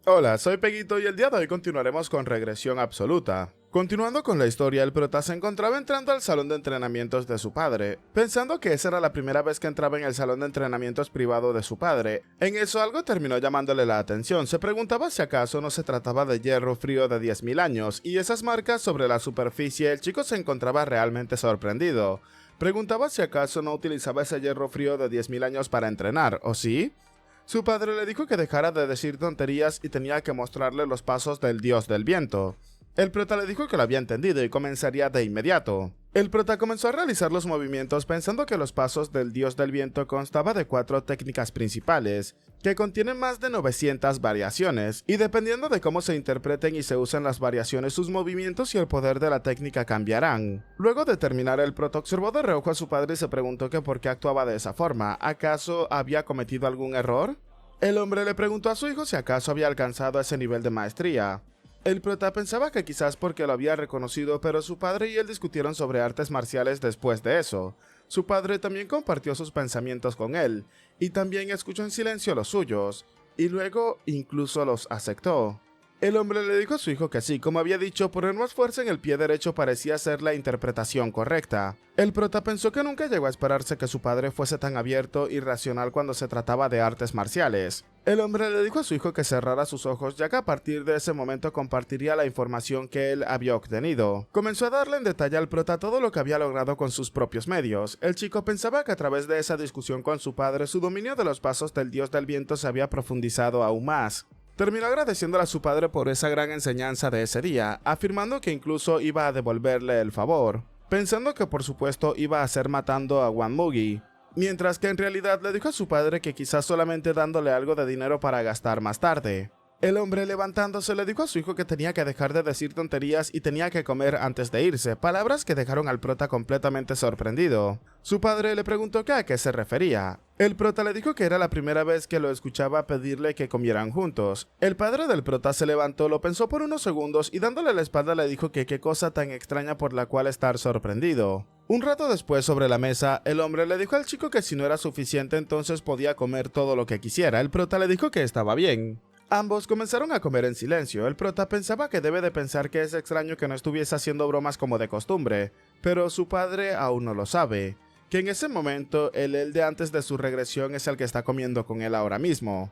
Hola, soy Peguito y el día de hoy continuaremos con Regresión Absoluta. Continuando con la historia, el prota se encontraba entrando al salón de entrenamientos de su padre, pensando que esa era la primera vez que entraba en el salón de entrenamientos privado de su padre. En eso algo terminó llamándole la atención, se preguntaba si acaso no se trataba de hierro frío de 10.000 años, y esas marcas sobre la superficie. El chico se encontraba realmente sorprendido. Preguntaba si acaso no utilizaba ese hierro frío de 10.000 años para entrenar, ¿o sí? Su padre le dijo que dejara de decir tonterías y tenía que mostrarle los pasos del dios del viento. El prota le dijo que lo había entendido y comenzaría de inmediato. El prota comenzó a realizar los movimientos pensando que los pasos del dios del viento constaba de 4 técnicas principales, que contienen más de 900 variaciones, y dependiendo de cómo se interpreten y se usen las variaciones, sus movimientos y el poder de la técnica cambiarán. Luego de terminar, el prota observó de reojo a su padre y se preguntó que por qué actuaba de esa forma. ¿Acaso había cometido algún error? El hombre le preguntó a su hijo si acaso había alcanzado ese nivel de maestría. El prota pensaba que quizás porque lo había reconocido, pero su padre y él discutieron sobre artes marciales después de eso. Su padre también compartió sus pensamientos con él, y también escuchó en silencio los suyos, y luego incluso los aceptó. El hombre le dijo a su hijo que sí, como había dicho, poner más fuerza en el pie derecho parecía ser la interpretación correcta. El prota pensó que nunca llegó a esperarse que su padre fuese tan abierto y racional cuando se trataba de artes marciales. El hombre le dijo a su hijo que cerrara sus ojos, ya que a partir de ese momento compartiría la información que él había obtenido. Comenzó a darle en detalle al prota todo lo que había logrado con sus propios medios. El chico pensaba que a través de esa discusión con su padre, su dominio de los pasos del dios del viento se había profundizado aún más. Terminó agradeciéndole a su padre por esa gran enseñanza de ese día, afirmando que incluso iba a devolverle el favor, pensando que por supuesto iba a hacer matando a Wanmugi, mientras que en realidad le dijo a su padre que quizás solamente dándole algo de dinero para gastar más tarde. El hombre, levantándose, le dijo a su hijo que tenía que dejar de decir tonterías y tenía que comer antes de irse, palabras que dejaron al prota completamente sorprendido. Su padre le preguntó que a qué se refería. El prota le dijo que era la primera vez que lo escuchaba pedirle que comieran juntos. El padre del prota se levantó, lo pensó por unos segundos y dándole la espalda le dijo que qué cosa tan extraña por la cual estar sorprendido. Un rato después, sobre la mesa, el hombre le dijo al chico que si no era suficiente entonces podía comer todo lo que quisiera. El prota le dijo que estaba bien. Ambos comenzaron a comer en silencio. El prota pensaba que debe de pensar que es extraño que no estuviese haciendo bromas como de costumbre, pero su padre aún no lo sabe, que en ese momento el él de antes de su regresión es el que está comiendo con él ahora mismo.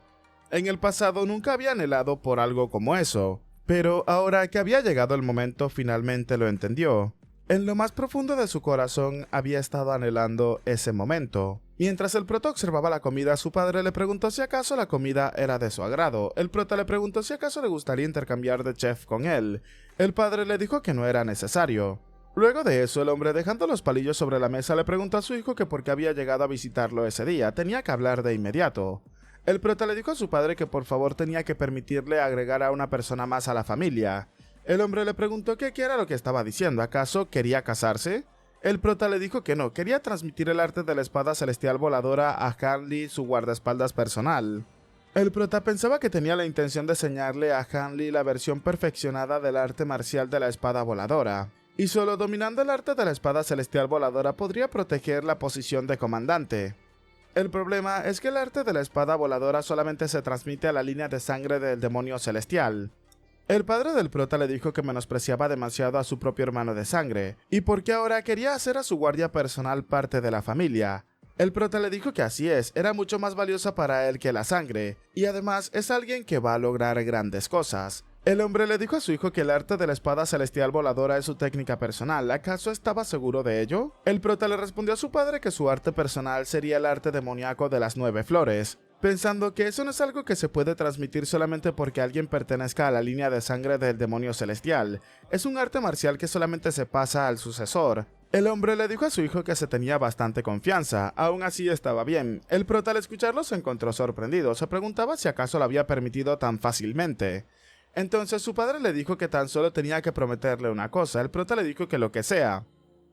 En el pasado nunca había anhelado por algo como eso, pero ahora que había llegado el momento finalmente lo entendió. En lo más profundo de su corazón había estado anhelando ese momento. Mientras el prota observaba la comida, su padre le preguntó si acaso la comida era de su agrado. El prota le preguntó si acaso le gustaría intercambiar de chef con él. El padre le dijo que no era necesario. Luego de eso, el hombre, dejando los palillos sobre la mesa, le preguntó a su hijo que por qué había llegado a visitarlo ese día. Tenía que hablar de inmediato. El prota le dijo a su padre que por favor tenía que permitirle agregar a una persona más a la familia. El hombre le preguntó que qué era lo que estaba diciendo. ¿Acaso quería casarse? El prota le dijo que no, quería transmitir el arte de la espada celestial voladora a Hanley, su guardaespaldas personal. El prota pensaba que tenía la intención de enseñarle a Hanley la versión perfeccionada del arte marcial de la espada voladora, y solo dominando el arte de la espada celestial voladora podría proteger la posición de comandante. El problema es que el arte de la espada voladora solamente se transmite a la línea de sangre del demonio celestial. El padre del prota le dijo que menospreciaba demasiado a su propio hermano de sangre, y porque ahora quería hacer a su guardia personal parte de la familia. El prota le dijo que así es, era mucho más valiosa para él que la sangre, y además es alguien que va a lograr grandes cosas. El hombre le dijo a su hijo que el arte de la espada celestial voladora es su técnica personal. ¿Acaso estaba seguro de ello? El prota le respondió a su padre que su arte personal sería el arte demoníaco de las 9 flores, pensando que eso no es algo que se puede transmitir solamente porque alguien pertenezca a la línea de sangre del demonio celestial. Es un arte marcial que solamente se pasa al sucesor. El hombre le dijo a su hijo que se tenía bastante confianza, aún así estaba bien. El prota al escucharlo se encontró sorprendido, se preguntaba si acaso lo había permitido tan fácilmente. Entonces su padre le dijo que tan solo tenía que prometerle una cosa. El prota le dijo que lo que sea.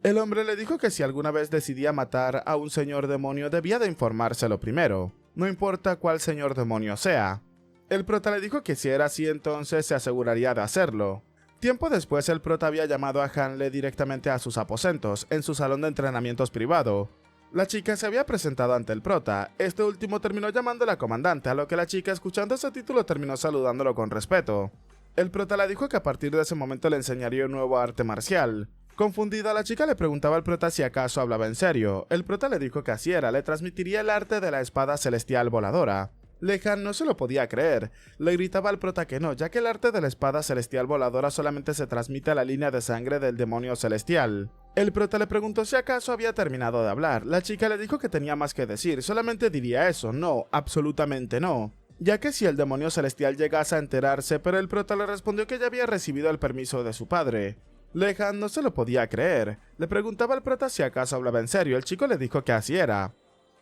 El hombre le dijo que si alguna vez decidía matar a un señor demonio debía de informárselo primero, no importa cuál señor demonio sea. El prota le dijo que si era así entonces se aseguraría de hacerlo. Tiempo después el prota había llamado a Hanley directamente a sus aposentos, en su salón de entrenamientos privado. La chica se había presentado ante el prota, este último terminó llamándola comandante, a lo que la chica, escuchando ese título, terminó saludándolo con respeto. El prota le dijo que a partir de ese momento le enseñaría un nuevo arte marcial. Confundida, la chica le preguntaba al prota si acaso hablaba en serio. El prota le dijo que así era, le transmitiría el arte de la espada celestial voladora. Lehan no se lo podía creer, le gritaba al prota que no, ya que el arte de la espada celestial voladora solamente se transmite a la línea de sangre del demonio celestial. El prota le preguntó si acaso había terminado de hablar, la chica le dijo que tenía más que decir, solamente diría eso, no, absolutamente no. Ya que si el demonio celestial llegase a enterarse, pero el prota le respondió que ya había recibido el permiso de su padre. Lehan no se lo podía creer, le preguntaba al prota si acaso hablaba en serio, el chico le dijo que así era.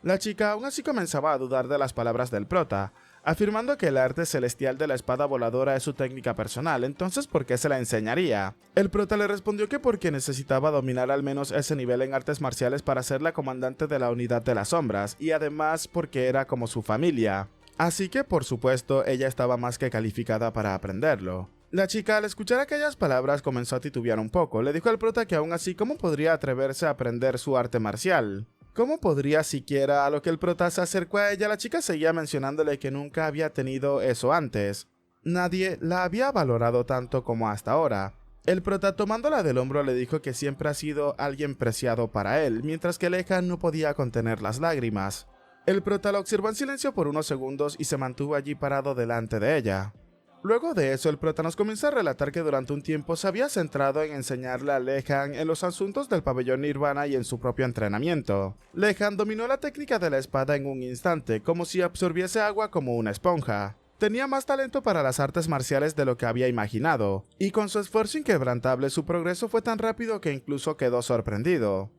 La chica aún así comenzaba a dudar de las palabras del prota, afirmando que el arte celestial de la espada voladora es su técnica personal, entonces ¿por qué se la enseñaría? El prota le respondió que porque necesitaba dominar al menos ese nivel en artes marciales para ser la comandante de la unidad de las sombras, y además porque era como su familia. Así que por supuesto ella estaba más que calificada para aprenderlo. La chica al escuchar aquellas palabras comenzó a titubear un poco, le dijo al prota que aún así ¿cómo podría atreverse a aprender su arte marcial? ¿Cómo podría siquiera? A lo que el prota se acercó a ella, la chica seguía mencionándole que nunca había tenido eso antes. Nadie la había valorado tanto como hasta ahora. El prota tomándola del hombro le dijo que siempre ha sido alguien preciado para él, mientras que Lehan no podía contener las lágrimas. El prota la observó en silencio por unos segundos y se mantuvo allí parado delante de ella. Luego de eso, el prota nos comienza a relatar que durante un tiempo se había centrado en enseñarle a Lehan en los asuntos del pabellón Nirvana y en su propio entrenamiento. Lehan dominó la técnica de la espada en un instante, como si absorbiese agua como una esponja. Tenía más talento para las artes marciales de lo que había imaginado, y con su esfuerzo inquebrantable su progreso fue tan rápido que incluso quedó sorprendido.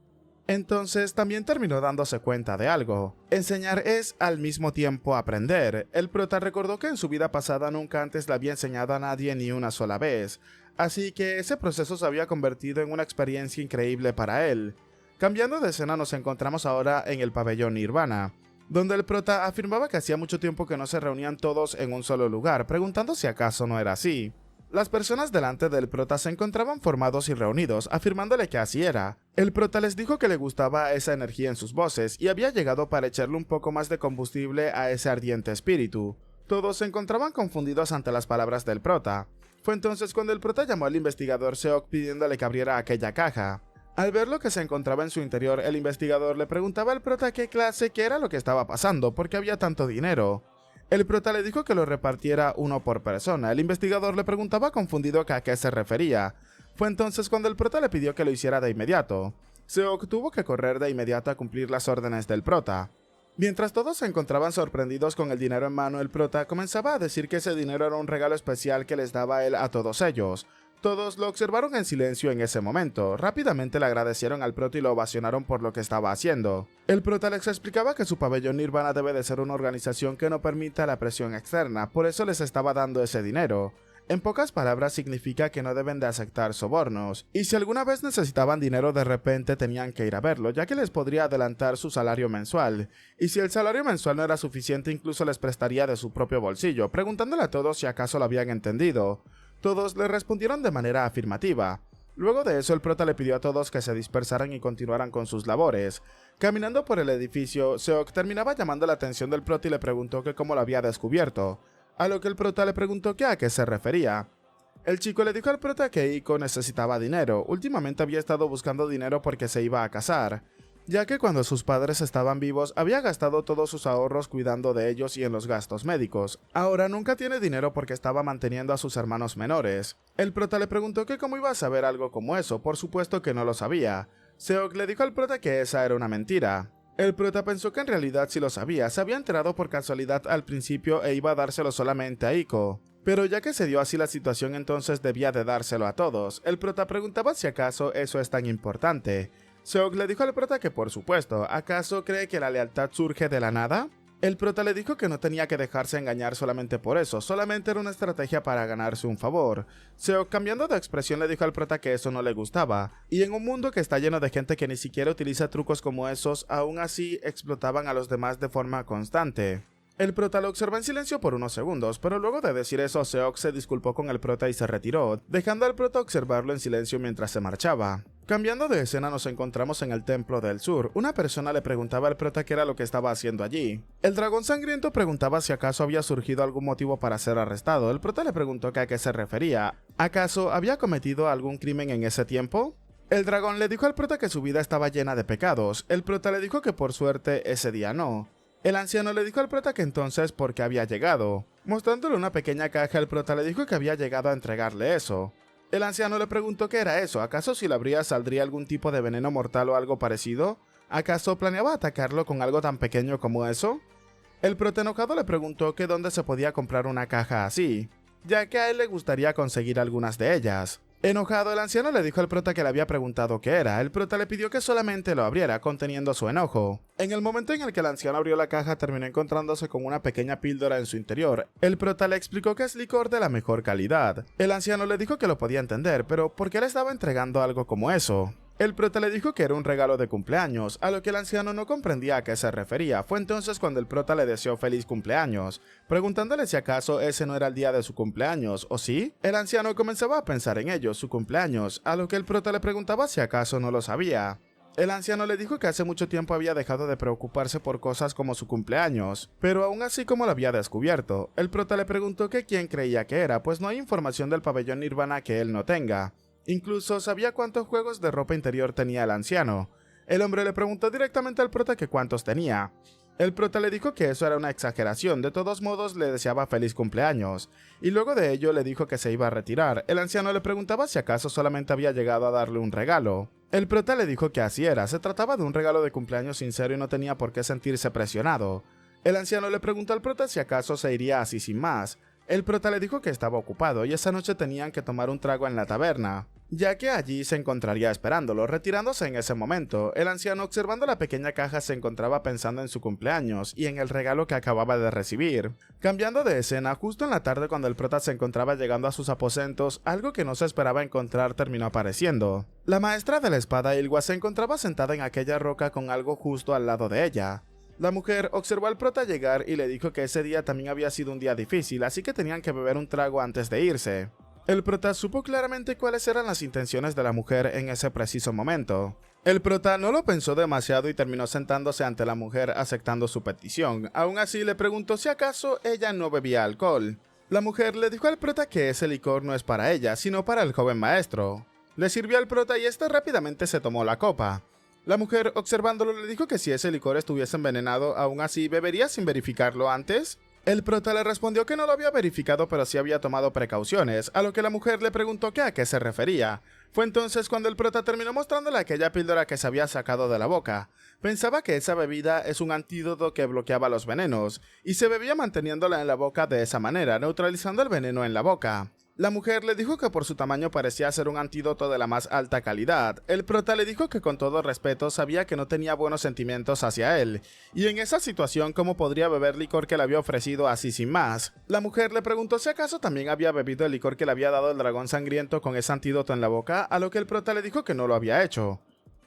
Entonces también terminó dándose cuenta de algo. Enseñar es al mismo tiempo aprender. El prota recordó que en su vida pasada nunca antes le había enseñado a nadie ni una sola vez, así que ese proceso se había convertido en una experiencia increíble para él. Cambiando de escena nos encontramos ahora en el pabellón Nirvana, donde el prota afirmaba que hacía mucho tiempo que no se reunían todos en un solo lugar, preguntando si acaso no era así. Las personas delante del prota se encontraban formados y reunidos, afirmándole que así era. El prota les dijo que le gustaba esa energía en sus voces y había llegado para echarle un poco más de combustible a ese ardiente espíritu. Todos se encontraban confundidos ante las palabras del prota. Fue entonces cuando el prota llamó al investigador Seok pidiéndole que abriera aquella caja. Al ver lo que se encontraba en su interior, el investigador le preguntaba al prota qué era lo que estaba pasando, por qué había tanto dinero. El prota le dijo que lo repartiera uno por persona. El investigador le preguntaba confundido a qué se refería. Fue entonces cuando el prota le pidió que lo hiciera de inmediato. Seok tuvo que correr de inmediato a cumplir las órdenes del prota. Mientras todos se encontraban sorprendidos con el dinero en mano, el prota comenzaba a decir que ese dinero era un regalo especial que les daba él a todos ellos. Todos lo observaron en silencio en ese momento. Rápidamente le agradecieron al prota y lo ovacionaron por lo que estaba haciendo. El prota les explicaba que su pabellón Nirvana debe de ser una organización que no permita la presión externa, por eso les estaba dando ese dinero. En pocas palabras significa que no deben de aceptar sobornos, y si alguna vez necesitaban dinero de repente tenían que ir a verlo, ya que les podría adelantar su salario mensual, y si el salario mensual no era suficiente incluso les prestaría de su propio bolsillo, preguntándole a todos si acaso lo habían entendido. Todos le respondieron de manera afirmativa. Luego de eso el prota le pidió a todos que se dispersaran y continuaran con sus labores. Caminando por el edificio, Seok terminaba llamando la atención del prota y le preguntó que cómo lo había descubierto, a lo que el prota le preguntó que a qué se refería. El chico le dijo al prota que Iko necesitaba dinero, últimamente había estado buscando dinero porque se iba a casar, ya que cuando sus padres estaban vivos había gastado todos sus ahorros cuidando de ellos y en los gastos médicos. Ahora nunca tiene dinero porque estaba manteniendo a sus hermanos menores. El prota le preguntó que cómo iba a saber algo como eso, por supuesto que no lo sabía. Seok le dijo al prota que esa era una mentira. El prota pensó que en realidad sí lo sabía, se había enterado por casualidad al principio e iba a dárselo solamente a Iko. Pero ya que se dio así la situación entonces debía de dárselo a todos. El prota preguntaba si acaso eso es tan importante. Seok le dijo al prota que por supuesto, ¿acaso cree que la lealtad surge de la nada? El prota le dijo que no tenía que dejarse engañar solamente por eso, solamente era una estrategia para ganarse un favor. Seok, cambiando de expresión, le dijo al prota que eso no le gustaba, y en un mundo que está lleno de gente que ni siquiera utiliza trucos como esos, aún así explotaban a los demás de forma constante. El prota lo observó en silencio por unos segundos, pero luego de decir eso, Seok se disculpó con el prota y se retiró, dejando al prota observarlo en silencio mientras se marchaba. Cambiando de escena nos encontramos en el Templo del Sur. Una persona le preguntaba al prota qué era lo que estaba haciendo allí. El dragón sangriento preguntaba si acaso había surgido algún motivo para ser arrestado. El prota le preguntó que a qué se refería. ¿Acaso había cometido algún crimen en ese tiempo? El dragón le dijo al prota que su vida estaba llena de pecados. El prota le dijo que por suerte ese día no. El anciano le dijo al prota que entonces por qué había llegado. Mostrándole una pequeña caja, el prota le dijo que había llegado a entregarle eso. El anciano le preguntó qué era eso. ¿Acaso si lo abría saldría algún tipo de veneno mortal o algo parecido? ¿Acaso planeaba atacarlo con algo tan pequeño como eso? El prota enojado le preguntó que dónde se podía comprar una caja así, ya que a él le gustaría conseguir algunas de ellas. Enojado, el anciano le dijo al prota que le había preguntado qué era. El prota le pidió que solamente lo abriera, conteniendo su enojo. En el momento en el que el anciano abrió la caja, terminó encontrándose con una pequeña píldora en su interior. El prota le explicó que es licor de la mejor calidad. El anciano le dijo que lo podía entender, pero ¿por qué le estaba entregando algo como eso? El prota le dijo que era un regalo de cumpleaños, a lo que el anciano no comprendía a qué se refería. Fue entonces cuando el prota le deseó feliz cumpleaños, preguntándole si acaso ese no era el día de su cumpleaños, ¿o sí? El anciano comenzaba a pensar en ello, su cumpleaños, a lo que el prota le preguntaba si acaso no lo sabía. El anciano le dijo que hace mucho tiempo había dejado de preocuparse por cosas como su cumpleaños, pero aún así como lo había descubierto. El prota le preguntó que quién creía que era, pues no hay información del pabellón Nirvana que él no tenga. Incluso sabía cuántos juegos de ropa interior tenía el anciano. El hombre le preguntó directamente al prota que cuántos tenía. El prota le dijo que eso era una exageración, de todos modos le deseaba feliz cumpleaños, y luego de ello le dijo que se iba a retirar. El anciano le preguntaba si acaso solamente había llegado a darle un regalo. El prota le dijo que así era, se trataba de un regalo de cumpleaños sincero y no tenía por qué sentirse presionado. El anciano le preguntó al prota si acaso se iría así sin más. El prota le dijo que estaba ocupado y esa noche tenían que tomar un trago en la taberna, ya que allí se encontraría esperándolo. Retirándose en ese momento, el anciano, observando la pequeña caja, se encontraba pensando en su cumpleaños y en el regalo que acababa de recibir. Cambiando de escena, justo en la tarde cuando el prota se encontraba llegando a sus aposentos, algo que no se esperaba encontrar terminó apareciendo. La maestra de la espada Ilwa se encontraba sentada en aquella roca con algo justo al lado de ella. La mujer observó al prota llegar y le dijo que ese día también había sido un día difícil, así que tenían que beber un trago antes de irse. El prota supo claramente cuáles eran las intenciones de la mujer en ese preciso momento. El prota no lo pensó demasiado y terminó sentándose ante la mujer aceptando su petición. Aún así le preguntó si acaso ella no bebía alcohol. La mujer le dijo al prota que ese licor no es para ella, sino para el joven maestro. Le sirvió al prota y este rápidamente se tomó la copa. La mujer, observándolo, le dijo que si ese licor estuviese envenenado, aún así bebería sin verificarlo antes. El prota le respondió que no lo había verificado, pero sí había tomado precauciones, a lo que la mujer le preguntó que a qué se refería. Fue entonces cuando el prota terminó mostrándole aquella píldora que se había sacado de la boca. Pensaba que esa bebida es un antídoto que bloqueaba los venenos, y se bebía manteniéndola en la boca de esa manera, neutralizando el veneno en la boca. La mujer le dijo que por su tamaño parecía ser un antídoto de la más alta calidad. El prota le dijo que con todo respeto sabía que no tenía buenos sentimientos hacia él, y en esa situación cómo podría beber licor que le había ofrecido así sin más. La mujer le preguntó si acaso también había bebido el licor que le había dado el dragón sangriento con ese antídoto en la boca, a lo que el prota le dijo que no lo había hecho.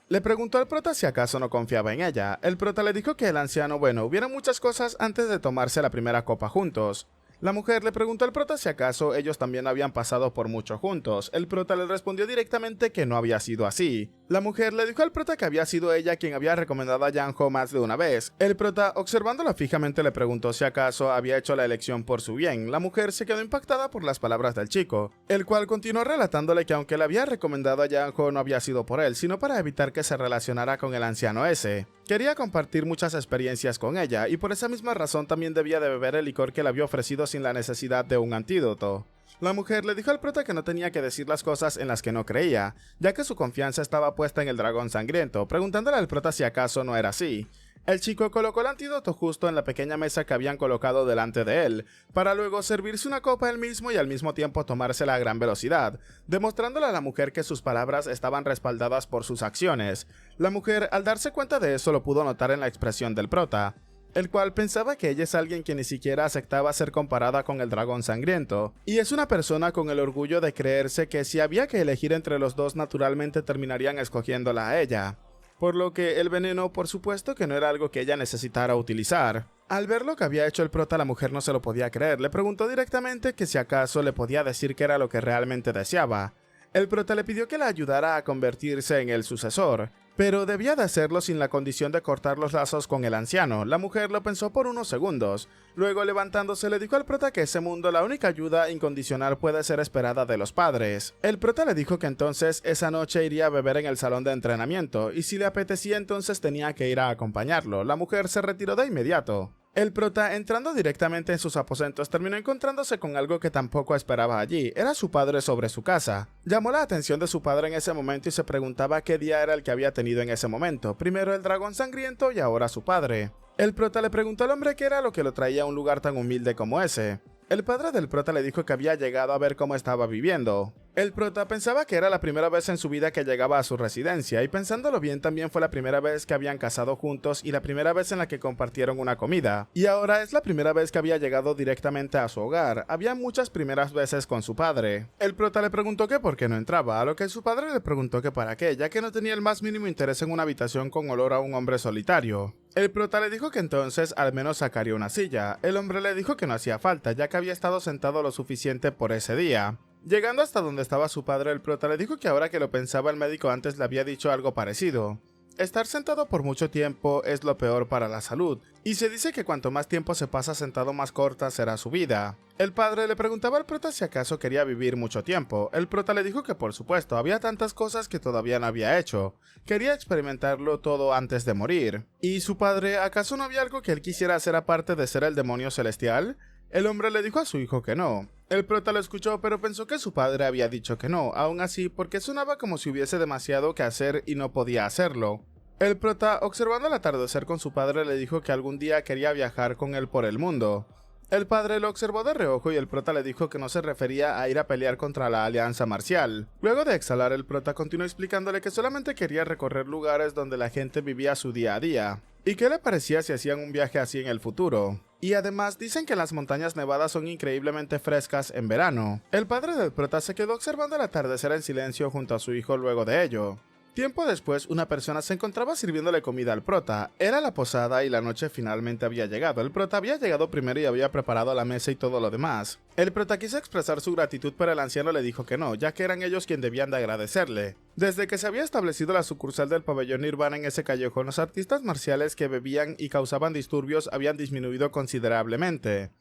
Le preguntó al prota si acaso no confiaba en ella. El prota le dijo que el anciano, hubieron muchas cosas antes de tomarse la primera copa juntos. La mujer le preguntó al prota si acaso ellos también habían pasado por mucho juntos. El prota le respondió directamente que no había sido así. La mujer le dijo al prota que había sido ella quien había recomendado a Yanho más de una vez. El prota, observándola fijamente, le preguntó si acaso había hecho la elección por su bien. La mujer se quedó impactada por las palabras del chico, el cual continuó relatándole que aunque le había recomendado a Yanho no había sido por él, sino para evitar que se relacionara con el anciano ese. Quería compartir muchas experiencias con ella, y por esa misma razón también debía de beber el licor que le había ofrecido sin la necesidad de un antídoto. La mujer le dijo al prota que no tenía que decir las cosas en las que no creía, ya que su confianza estaba puesta en el dragón sangriento, preguntándole al prota si acaso no era así. El chico colocó el antídoto justo en la pequeña mesa que habían colocado delante de él, para luego servirse una copa él mismo y al mismo tiempo tomársela a gran velocidad, demostrándole a la mujer que sus palabras estaban respaldadas por sus acciones. La mujer, al darse cuenta de eso, lo pudo notar en la expresión del prota, el cual pensaba que ella es alguien que ni siquiera aceptaba ser comparada con el dragón sangriento, y es una persona con el orgullo de creerse que si había que elegir entre los dos naturalmente terminarían escogiéndola a ella. Por lo que el veneno, por supuesto que no era algo que ella necesitara utilizar. Al ver lo que había hecho el prota, la mujer no se lo podía creer. Le preguntó directamente que si acaso le podía decir qué era lo que realmente deseaba. El prota le pidió que le ayudara a convertirse en el sucesor, pero debía de hacerlo sin la condición de cortar los lazos con el anciano. La mujer lo pensó por unos segundos. Luego, levantándose, le dijo al prota que ese mundo la única ayuda incondicional puede ser esperada de los padres. El prota le dijo que entonces esa noche iría a beber en el salón de entrenamiento, y si le apetecía entonces tenía que ir a acompañarlo. La mujer se retiró de inmediato. El prota, entrando directamente en sus aposentos, terminó encontrándose con algo que tampoco esperaba allí. Era su padre sobre su casa. Llamó la atención de su padre en ese momento y se preguntaba qué día era el que había tenido en ese momento. Primero el dragón sangriento y ahora su padre. El prota le preguntó al hombre qué era lo que lo traía a un lugar tan humilde como ese. El padre del prota le dijo que había llegado a ver cómo estaba viviendo. El prota pensaba que era la primera vez en su vida que llegaba a su residencia, y pensándolo bien también fue la primera vez que habían casado juntos y la primera vez en la que compartieron una comida. Y ahora es la primera vez que había llegado directamente a su hogar. Había muchas primeras veces con su padre. El prota le preguntó que por qué no entraba, a lo que su padre le preguntó que para qué, ya que no tenía el más mínimo interés en una habitación con olor a un hombre solitario. El prota le dijo que entonces al menos sacaría una silla. El hombre le dijo que no hacía falta, ya que había estado sentado lo suficiente por ese día. Llegando hasta donde estaba su padre, el prota le dijo que ahora que lo pensaba el médico antes le había dicho algo parecido. Estar sentado por mucho tiempo es lo peor para la salud, y se dice que cuanto más tiempo se pasa sentado más corta será su vida. El padre le preguntaba al prota si acaso quería vivir mucho tiempo. El prota le dijo que por supuesto, había tantas cosas que todavía no había hecho. Quería experimentarlo todo antes de morir. ¿Y su padre, acaso no había algo que él quisiera hacer aparte de ser el demonio celestial? El hombre le dijo a su hijo que no. El prota lo escuchó, pero pensó que su padre había dicho que no, aún así, porque sonaba como si hubiese demasiado que hacer y no podía hacerlo. El prota, observando el atardecer con su padre, le dijo que algún día quería viajar con él por el mundo. El padre lo observó de reojo y el prota le dijo que no se refería a ir a pelear contra la Alianza Marcial. Luego de exhalar, el prota continuó explicándole que solamente quería recorrer lugares donde la gente vivía su día a día. ¿Y qué le parecía si hacían un viaje así en el futuro? Y además dicen que las montañas nevadas son increíblemente frescas en verano. El padre del prota se quedó observando el atardecer en silencio junto a su hijo luego de ello. Tiempo después, una persona se encontraba sirviéndole comida al prota. Era la posada y la noche finalmente había llegado. El prota había llegado primero y había preparado la mesa y todo lo demás. El prota quiso expresar su gratitud, pero el anciano le dijo que no, ya que eran ellos quienes debían de agradecerle. Desde que se había establecido la sucursal del pabellón Nirvana en ese callejón, los artistas marciales que bebían y causaban disturbios habían disminuido considerablemente.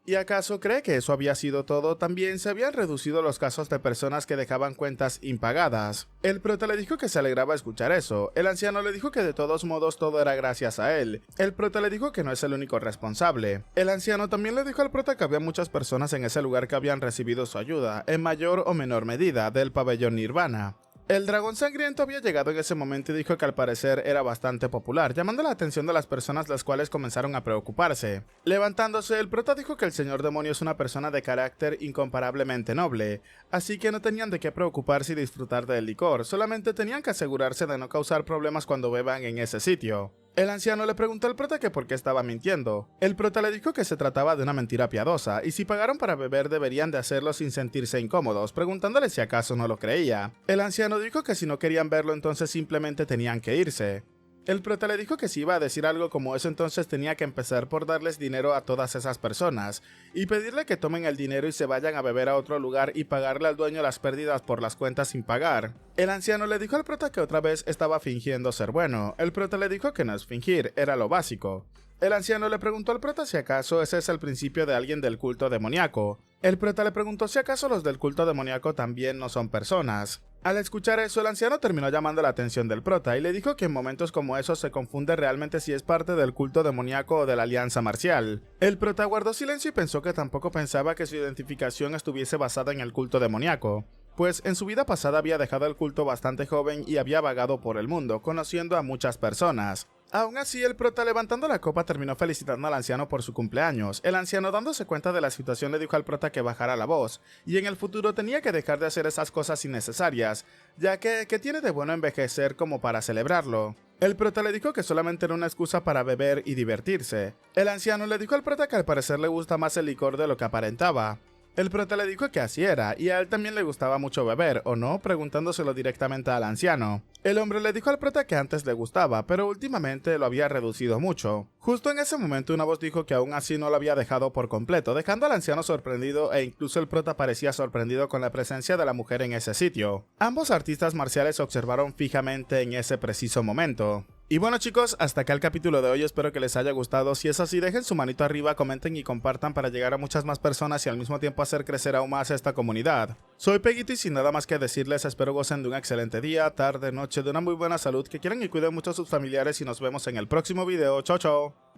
¿Y acaso cree que eso había sido todo? También se habían reducido los casos de personas que dejaban cuentas impagadas. El prota le dijo que se alegraba escuchar eso. El anciano le dijo que de todos modos todo era gracias a él. El prota le dijo que no es el único responsable. El anciano también le dijo al prota que había muchas personas en ese lugar que habían recibido su ayuda, en mayor o menor medida, del pabellón Nirvana. El dragón sangriento había llegado en ese momento y dijo que al parecer era bastante popular, llamando la atención de las personas, las cuales comenzaron a preocuparse. Levantándose, el prota dijo que el señor demonio es una persona de carácter incomparablemente noble, así que no tenían de qué preocuparse y disfrutar del licor, solamente tenían que asegurarse de no causar problemas cuando beban en ese sitio. El anciano le preguntó al prota que por qué estaba mintiendo. El prota le dijo que se trataba de una mentira piadosa, y si pagaron para beber deberían de hacerlo sin sentirse incómodos, preguntándole si acaso no lo creía. El anciano dijo que si no querían verlo entonces simplemente tenían que irse. El prota le dijo que si iba a decir algo como eso entonces tenía que empezar por darles dinero a todas esas personas, y pedirle que tomen el dinero y se vayan a beber a otro lugar y pagarle al dueño las pérdidas por las cuentas sin pagar. El anciano le dijo al prota que otra vez estaba fingiendo ser bueno. El prota le dijo que no es fingir, era lo básico. El anciano le preguntó al prota si acaso ese es el principio de alguien del culto demoníaco. El prota le preguntó si acaso los del culto demoníaco también no son personas. Al escuchar eso, el anciano terminó llamando la atención del prota y le dijo que en momentos como esos se confunde realmente si es parte del culto demoníaco o de la alianza marcial. El prota guardó silencio y pensó que tampoco pensaba que su identificación estuviese basada en el culto demoníaco, pues en su vida pasada había dejado el culto bastante joven y había vagado por el mundo, conociendo a muchas personas. Aún así, el prota, levantando la copa, terminó felicitando al anciano por su cumpleaños. El anciano, dándose cuenta de la situación, le dijo al prota que bajara la voz, y en el futuro tenía que dejar de hacer esas cosas innecesarias, ya que ¿qué tiene de bueno envejecer como para celebrarlo? El prota le dijo que solamente era una excusa para beber y divertirse. El anciano le dijo al prota que al parecer le gusta más el licor de lo que aparentaba. El prota le dijo que así era, y a él también le gustaba mucho beber, ¿o no?, preguntándoselo directamente al anciano. El hombre le dijo al prota que antes le gustaba, pero últimamente lo había reducido mucho. Justo en ese momento una voz dijo que aún así no lo había dejado por completo, dejando al anciano sorprendido, e incluso el prota parecía sorprendido con la presencia de la mujer en ese sitio. Ambos artistas marciales observaron fijamente en ese preciso momento. Y bueno chicos, hasta acá el capítulo de hoy, espero que les haya gustado. Si es así, dejen su manito arriba, comenten y compartan para llegar a muchas más personas y al mismo tiempo hacer crecer aún más esta comunidad. Soy Peguito y sin nada más que decirles, espero gocen de un excelente día, tarde, noche, de una muy buena salud, que quieran y cuiden mucho a sus familiares y nos vemos en el próximo video. Chao chao.